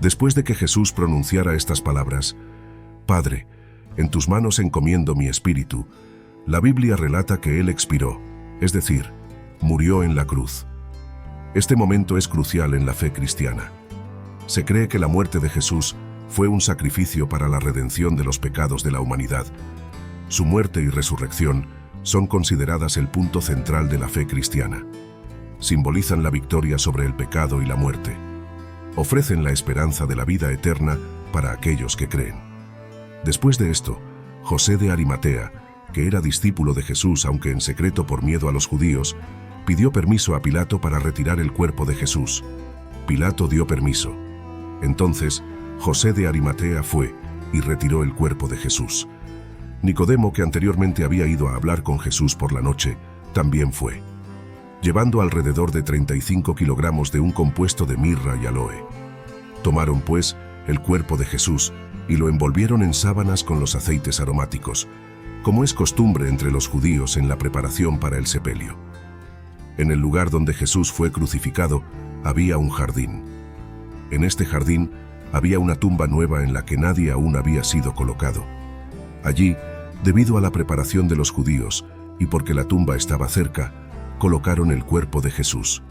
Después de que Jesús pronunciara estas palabras, «Padre, en tus manos encomiendo mi espíritu», la Biblia relata que él expiró, es decir, murió en la cruz. Este momento es crucial en la fe cristiana. Se cree que la muerte de Jesús fue un sacrificio para la redención de los pecados de la humanidad. Su muerte y resurrección son consideradas el punto central de la fe cristiana. Simbolizan la victoria sobre el pecado y la muerte. Ofrecen la esperanza de la vida eterna para aquellos que creen. Después de esto, José de Arimatea, que era discípulo de Jesús aunque en secreto por miedo a los judíos, pidió permiso a Pilato para retirar el cuerpo de Jesús. Pilato dio permiso. Entonces, José de Arimatea fue y retiró el cuerpo de Jesús. Nicodemo, que anteriormente había ido a hablar con Jesús por la noche, también fue, llevando alrededor de 35 kilogramos de un compuesto de mirra y aloe. Tomaron, pues, el cuerpo de Jesús y lo envolvieron en sábanas con los aceites aromáticos, como es costumbre entre los judíos en la preparación para el sepelio. En el lugar donde Jesús fue crucificado había un jardín. En este jardín había una tumba nueva en la que nadie aún había sido colocado. Allí, debido a la preparación de los judíos y porque la tumba estaba cerca, colocaron el cuerpo de Jesús.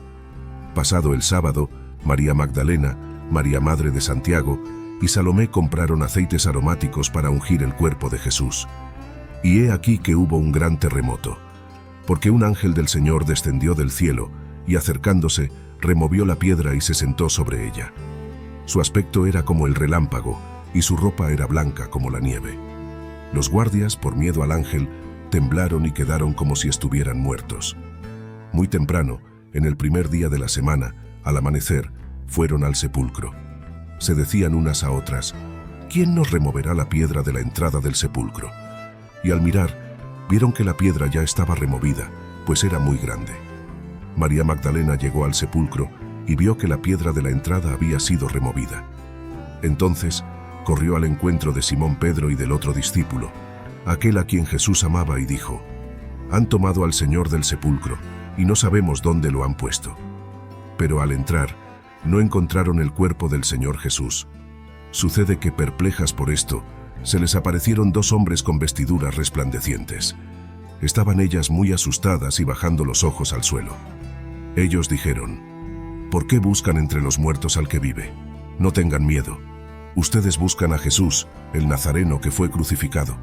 Pasado el sábado, María Magdalena, María Madre de Santiago y Salomé compraron aceites aromáticos para ungir el cuerpo de Jesús. Y he aquí que hubo un gran terremoto, porque un ángel del Señor descendió del cielo y acercándose, removió la piedra y se sentó sobre ella. Su aspecto era como el relámpago y su ropa era blanca como la nieve. Los guardias, por miedo al ángel, temblaron y quedaron como si estuvieran muertos. Muy temprano, en el primer día de la semana, al amanecer, fueron al sepulcro. Se decían unas a otras, ¿quién nos removerá la piedra de la entrada del sepulcro? Y al mirar, vieron que la piedra ya estaba removida, pues era muy grande. María Magdalena llegó al sepulcro y vio que la piedra de la entrada había sido removida. Entonces, corrió al encuentro de Simón Pedro y del otro discípulo, aquel a quien Jesús amaba, y dijo, «Han tomado al Señor del sepulcro, y no sabemos dónde lo han puesto». Pero al entrar, no encontraron el cuerpo del Señor Jesús. Sucede que, perplejas por esto, se les aparecieron dos hombres con vestiduras resplandecientes. Estaban ellas muy asustadas y bajando los ojos al suelo. Ellos dijeron, «¿Por qué buscan entre los muertos al que vive? No tengan miedo. Ustedes buscan a Jesús, el Nazareno que fue crucificado.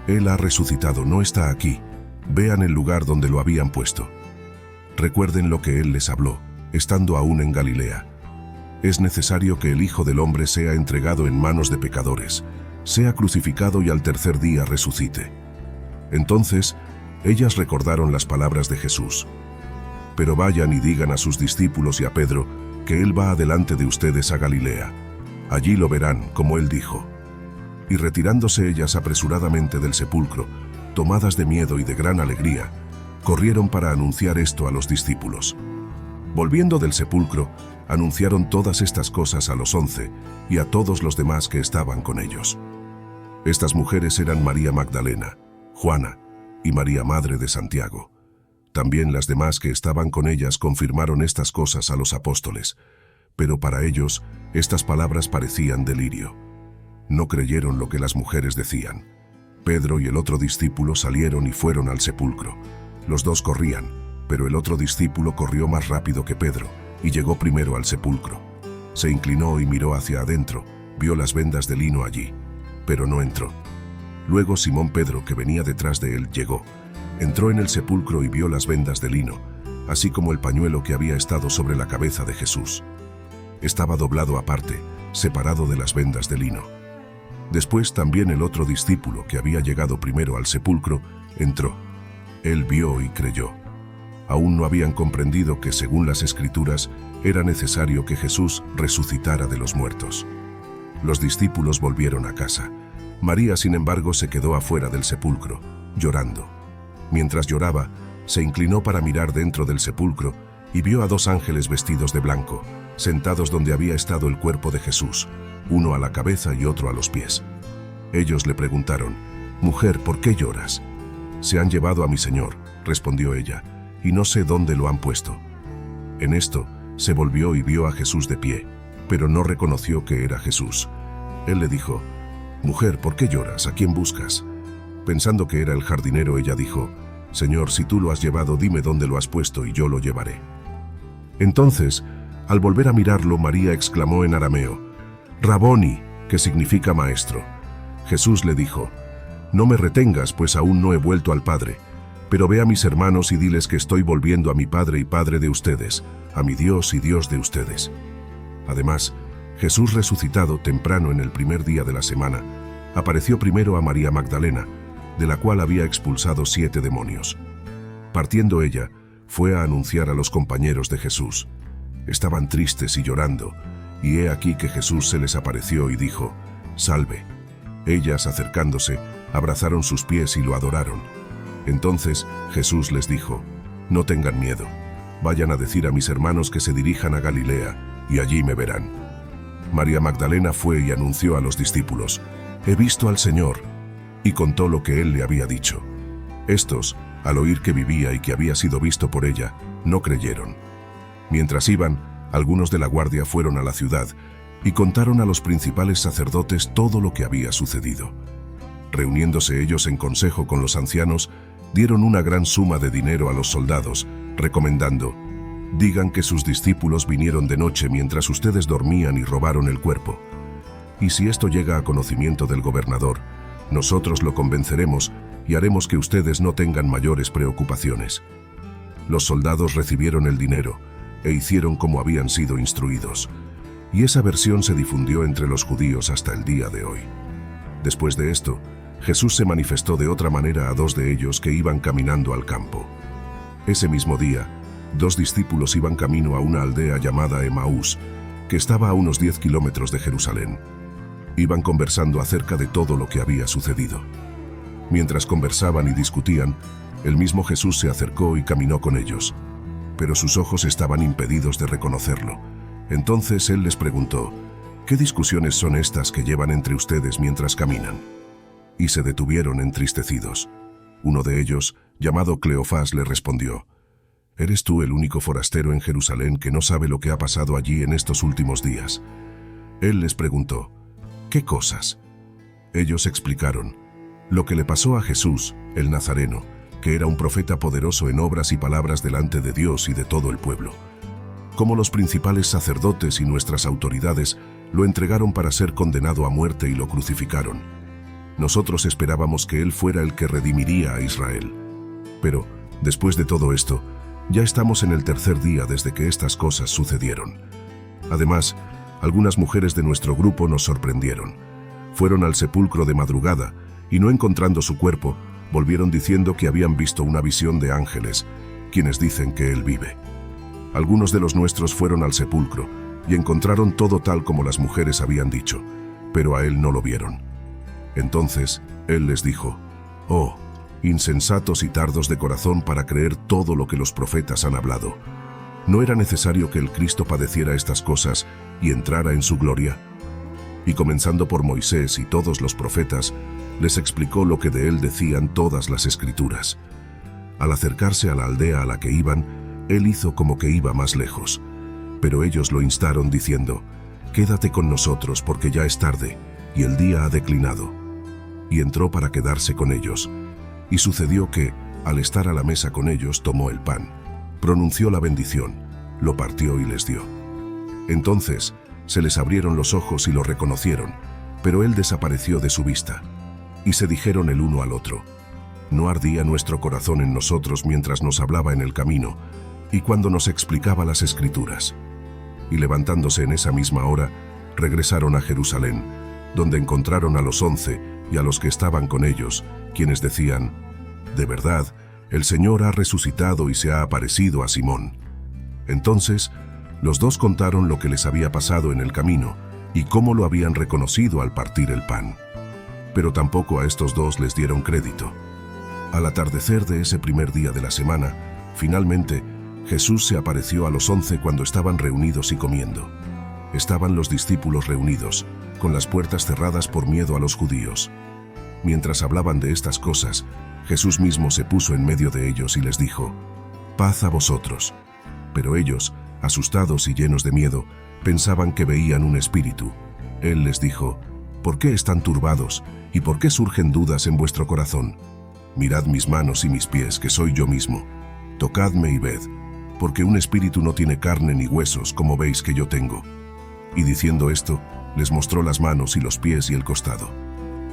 Él ha resucitado, no está aquí. Vean el lugar donde lo habían puesto. Recuerden lo que Él les habló, estando aún en Galilea. Es necesario que el Hijo del Hombre sea entregado en manos de pecadores, sea crucificado y al tercer día resucite». Entonces, ellas recordaron las palabras de Jesús. «Pero vayan y digan a sus discípulos y a Pedro que Él va adelante de ustedes a Galilea. Allí lo verán, como Él dijo». Y retirándose ellas apresuradamente del sepulcro, tomadas de miedo y de gran alegría, corrieron para anunciar esto a los discípulos. Volviendo del sepulcro, anunciaron todas estas cosas a los 11 y a todos los demás que estaban con ellos. Estas mujeres eran María Magdalena, Juana y María Madre de Santiago. También las demás que estaban con ellas confirmaron estas cosas a los apóstoles, pero para ellos estas palabras parecían delirio. No creyeron lo que las mujeres decían. Pedro y el otro discípulo salieron y fueron al sepulcro. Los dos corrían, pero el otro discípulo corrió más rápido que Pedro y llegó primero al sepulcro. Se inclinó y miró hacia adentro, vio las vendas de lino allí, pero no entró. Luego Simón Pedro, que venía detrás de él, llegó. Entró en el sepulcro y vio las vendas de lino, así como el pañuelo que había estado sobre la cabeza de Jesús. Estaba doblado aparte, separado de las vendas de lino. Después también el otro discípulo, que había llegado primero al sepulcro, entró. Él vio y creyó. Aún no habían comprendido que, según las Escrituras, era necesario que Jesús resucitara de los muertos. Los discípulos volvieron a casa. María, sin embargo, se quedó afuera del sepulcro, llorando. Mientras lloraba, se inclinó para mirar dentro del sepulcro y vio a dos ángeles vestidos de blanco, sentados donde había estado el cuerpo de Jesús, uno a la cabeza y otro a los pies. Ellos le preguntaron, «Mujer, ¿por qué lloras?» «Se han llevado a mi Señor», respondió ella, «y no sé dónde lo han puesto». En esto, se volvió y vio a Jesús de pie, pero no reconoció que era Jesús. Él le dijo: «Mujer, ¿por qué lloras? ¿A quién buscas?». Pensando que era el jardinero, ella dijo: «Señor, si tú lo has llevado, dime dónde lo has puesto y yo lo llevaré». Entonces, al volver a mirarlo, María exclamó en arameo: «Raboni», que significa maestro. Jesús le dijo: «No me retengas, pues aún no he vuelto al Padre, pero ve a mis hermanos y diles que estoy volviendo a mi Padre y Padre de ustedes, a mi Dios y Dios de ustedes». Además, Jesús resucitado temprano en el primer día de la semana, apareció primero a María Magdalena, de la cual había expulsado 7 demonios. Partiendo ella, fue a anunciar a los compañeros de Jesús. Estaban tristes y llorando, y he aquí que Jesús se les apareció y dijo: «Salve». Ellas, acercándose, abrazaron sus pies y lo adoraron. Entonces Jesús les dijo: «No tengan miedo. Vayan a decir a mis hermanos que se dirijan a Galilea, y allí me verán». María Magdalena fue y anunció a los discípulos: «He visto al Señor», y contó lo que él le había dicho. Estos, al oír que vivía y que había sido visto por ella, no creyeron. Mientras iban, algunos de la guardia fueron a la ciudad y contaron a los principales sacerdotes todo lo que había sucedido. Reuniéndose ellos en consejo con los ancianos, dieron una gran suma de dinero a los soldados, recomendando: «Digan que sus discípulos vinieron de noche mientras ustedes dormían y robaron el cuerpo. Y si esto llega a conocimiento del gobernador, nosotros lo convenceremos y haremos que ustedes no tengan mayores preocupaciones». Los soldados recibieron el dinero e hicieron como habían sido instruidos, y esa versión se difundió entre los judíos hasta el día de hoy. Después de esto, Jesús se manifestó de otra manera a 2 de ellos que iban caminando al campo. Ese mismo día, 2 discípulos iban camino a una aldea llamada Emaús, que estaba a unos 10 kilómetros de Jerusalén. Iban conversando acerca de todo lo que había sucedido. Mientras conversaban y discutían, el mismo Jesús se acercó y caminó con ellos, pero sus ojos estaban impedidos de reconocerlo. Entonces él les preguntó: «¿Qué discusiones son estas que llevan entre ustedes mientras caminan?». Y se detuvieron entristecidos. Uno de ellos, llamado Cleofás, le respondió: «¿Eres tú el único forastero en Jerusalén que no sabe lo que ha pasado allí en estos últimos días?». Él les preguntó: «¿Qué cosas?». Ellos explicaron: «Lo que le pasó a Jesús, el Nazareno, que era un profeta poderoso en obras y palabras delante de Dios y de todo el pueblo. Cómo los principales sacerdotes y nuestras autoridades lo entregaron para ser condenado a muerte y lo crucificaron. Nosotros esperábamos que él fuera el que redimiría a Israel. Pero, después de todo esto, ya estamos en el 3er día desde que estas cosas sucedieron. Además, algunas mujeres de nuestro grupo nos sorprendieron. Fueron al sepulcro de madrugada y, no encontrando su cuerpo, volvieron diciendo que habían visto una visión de ángeles, quienes dicen que él vive. Algunos de los nuestros fueron al sepulcro y encontraron todo tal como las mujeres habían dicho, pero a él no lo vieron». Entonces él les dijo: «Oh, insensatos y tardos de corazón para creer todo lo que los profetas han hablado. ¿No era necesario que el Cristo padeciera estas cosas y entrara en su gloria?». Y comenzando por Moisés y todos los profetas, les explicó lo que de él decían todas las Escrituras. Al acercarse a la aldea a la que iban, él hizo como que iba más lejos, pero ellos lo instaron diciendo: «Quédate con nosotros porque ya es tarde y el día ha declinado». Y entró para quedarse con ellos. Y sucedió que, al estar a la mesa con ellos, tomó el pan, pronunció la bendición, lo partió y les dio. Entonces se les abrieron los ojos y lo reconocieron, pero él desapareció de su vista. Y se dijeron el uno al otro: «¿No ardía nuestro corazón en nosotros mientras nos hablaba en el camino y cuando nos explicaba las Escrituras?». Y levantándose en esa misma hora, regresaron a Jerusalén, donde encontraron a los 11 y a los que estaban con ellos, quienes decían: «De verdad, el Señor ha resucitado y se ha aparecido a Simón». Entonces, los 2 contaron lo que les había pasado en el camino y cómo lo habían reconocido al partir el pan. Pero tampoco a estos 2 les dieron crédito. Al atardecer de ese primer día de la semana, finalmente, Jesús se apareció a los 11 cuando estaban reunidos y comiendo. Estaban los discípulos reunidos, con las puertas cerradas por miedo a los judíos. Mientras hablaban de estas cosas, Jesús mismo se puso en medio de ellos y les dijo: «Paz a vosotros». Pero ellos, asustados y llenos de miedo, Pensaban que veían un espíritu. Él les dijo: ¿Por qué están turbados y por qué surgen dudas en vuestro corazón? Mirad mis manos y mis pies, que soy yo mismo. Tocadme y ved, porque un espíritu no tiene carne ni huesos, como veis que yo tengo. Y diciendo esto, les mostró las manos y los pies y el costado.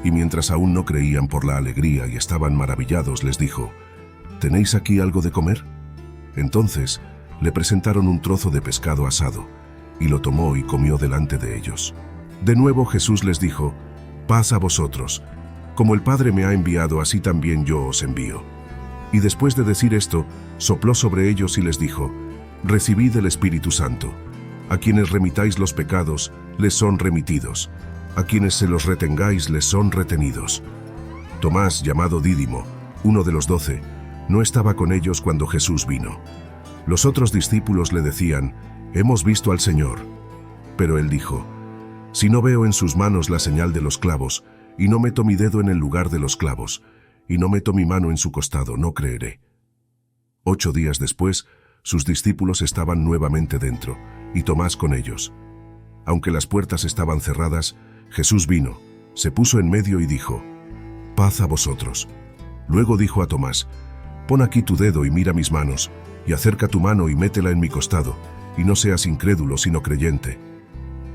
Y mientras aún no creían por la alegría y estaban maravillados, les dijo: ¿Tenéis aquí algo de comer? Entonces le presentaron un trozo de pescado asado, y lo tomó y comió delante de ellos. De nuevo Jesús les dijo: Paz a vosotros. Como el Padre me ha enviado, así también yo os envío. Y después de decir esto, sopló sobre ellos y les dijo: Recibid el Espíritu Santo. A quienes remitáis los pecados, les son remitidos. A quienes se los retengáis, les son retenidos. Tomás, llamado Dídimo, uno de los 12, no estaba con ellos cuando Jesús vino. Los otros discípulos le decían: Hemos visto al Señor. Pero él dijo: Si no veo en sus manos la señal de los clavos, y no meto mi dedo en el lugar de los clavos, y no meto mi mano en su costado, no creeré. 8 días después, sus discípulos estaban nuevamente dentro, y Tomás con ellos. Aunque las puertas estaban cerradas, Jesús vino, se puso en medio y dijo: Paz a vosotros. Luego dijo a Tomás: Pon aquí tu dedo y mira mis manos, y acerca tu mano y métela en mi costado, y no seas incrédulo sino creyente.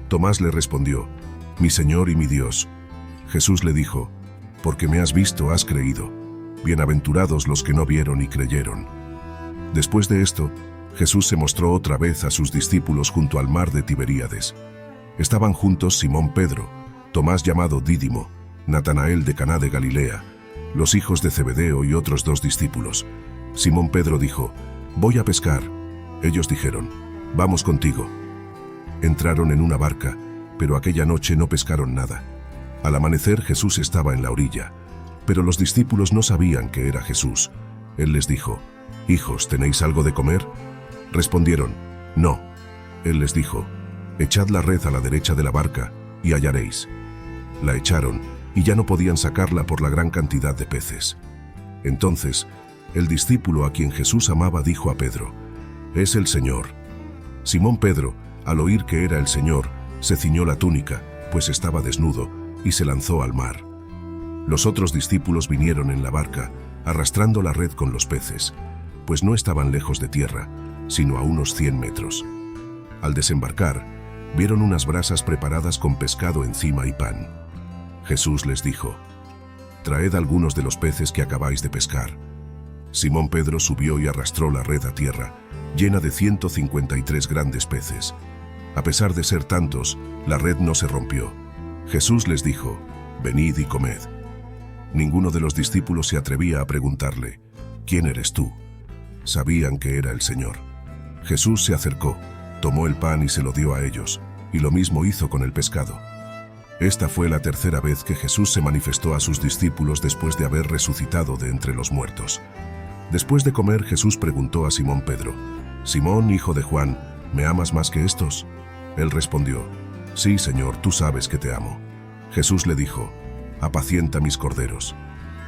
Tomás le respondió: Mi Señor y mi Dios. Jesús le dijo: Porque me has visto, has creído. Bienaventurados los que no vieron y creyeron. Después de esto, Jesús se mostró otra vez a sus discípulos junto al mar de Tiberíades. Estaban juntos Simón Pedro, Tomás llamado Dídimo, Natanael de Caná de Galilea, los hijos de Zebedeo y otros 2 discípulos. Simón Pedro dijo: Voy a pescar. Ellos dijeron: Vamos contigo. Entraron en una barca, pero aquella noche no pescaron nada. Al amanecer Jesús estaba en la orilla, pero los discípulos no sabían que era Jesús. Él les dijo: Hijos, ¿tenéis algo de comer? Respondieron: No. Él les dijo: Echad la red a la derecha de la barca, y hallaréis. La echaron, y ya no podían sacarla por la gran cantidad de peces. Entonces, el discípulo a quien Jesús amaba dijo a Pedro: Es el Señor. Simón Pedro, al oír que era el Señor, se ciñó la túnica, pues estaba desnudo, y se lanzó al mar. Los otros discípulos vinieron en la barca, arrastrando la red con los peces, pues no estaban lejos de tierra, sino a unos 100 metros. Al desembarcar, vieron unas brasas preparadas con pescado encima y pan. Jesús les dijo: Traed algunos de los peces que acabáis de pescar. Simón Pedro subió y arrastró la red a tierra, llena de 153 grandes peces. A pesar de ser tantos, la red no se rompió. Jesús les dijo: Venid y comed. Ninguno de los discípulos se atrevía a preguntarle: ¿Quién eres tú? Sabían que era el Señor. Jesús se acercó, tomó el pan y se lo dio a ellos, y lo mismo hizo con el pescado. Esta fue la tercera vez que Jesús se manifestó a sus discípulos después de haber resucitado de entre los muertos. Después de comer, Jesús preguntó a Simón Pedro: Simón, hijo de Juan, ¿me amas más que estos? Él respondió: Sí, Señor, tú sabes que te amo. Jesús le dijo: Apacienta mis corderos.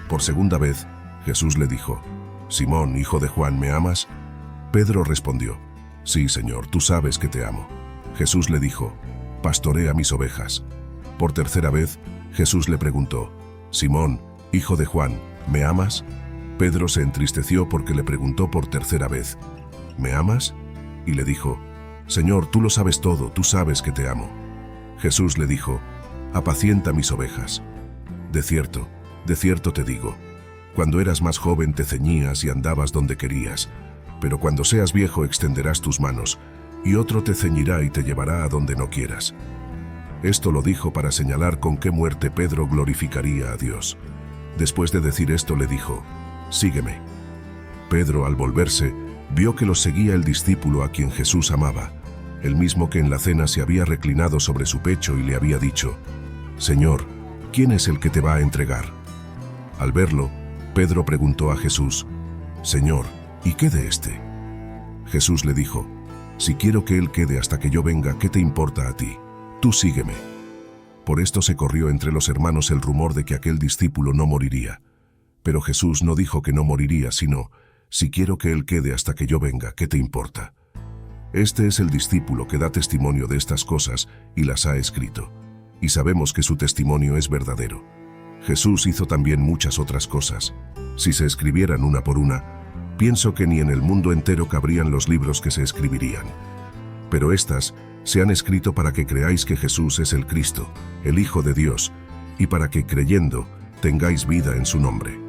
Por segunda vez, Jesús le dijo: Simón, hijo de Juan, ¿me amas? Pedro respondió: Sí, Señor, tú sabes que te amo. Jesús le dijo: Pastorea mis ovejas. Por tercera vez, Jesús le preguntó: Simón, hijo de Juan, ¿me amas? Pedro se entristeció porque le preguntó por tercera vez: ¿Me amas? Y le dijo: Señor, tú lo sabes todo, tú sabes que te amo. Jesús le dijo: Apacienta mis ovejas. De cierto te digo, cuando eras más joven te ceñías y andabas donde querías, pero cuando seas viejo extenderás tus manos, y otro te ceñirá y te llevará a donde no quieras. Esto lo dijo para señalar con qué muerte Pedro glorificaría a Dios. Después de decir esto le dijo: Sígueme. Pedro, al volverse, vio que los seguía el discípulo a quien Jesús amaba, el mismo que en la cena se había reclinado sobre su pecho y le había dicho: Señor, ¿quién es el que te va a entregar? Al verlo, Pedro preguntó a Jesús: Señor, ¿y qué de este? Jesús le dijo: Si quiero que él quede hasta que yo venga, ¿qué te importa a ti? Tú sígueme. Por esto se corrió entre los hermanos el rumor de que aquel discípulo no moriría. Pero Jesús no dijo que no moriría, sino: Si quiero que él quede hasta que yo venga, ¿qué te importa? Este es el discípulo que da testimonio de estas cosas y las ha escrito. Y sabemos que su testimonio es verdadero. Jesús hizo también muchas otras cosas. Si se escribieran una por una, pienso que ni en el mundo entero cabrían los libros que se escribirían. Pero estas se han escrito para que creáis que Jesús es el Cristo, el Hijo de Dios, y para que, creyendo, tengáis vida en su nombre.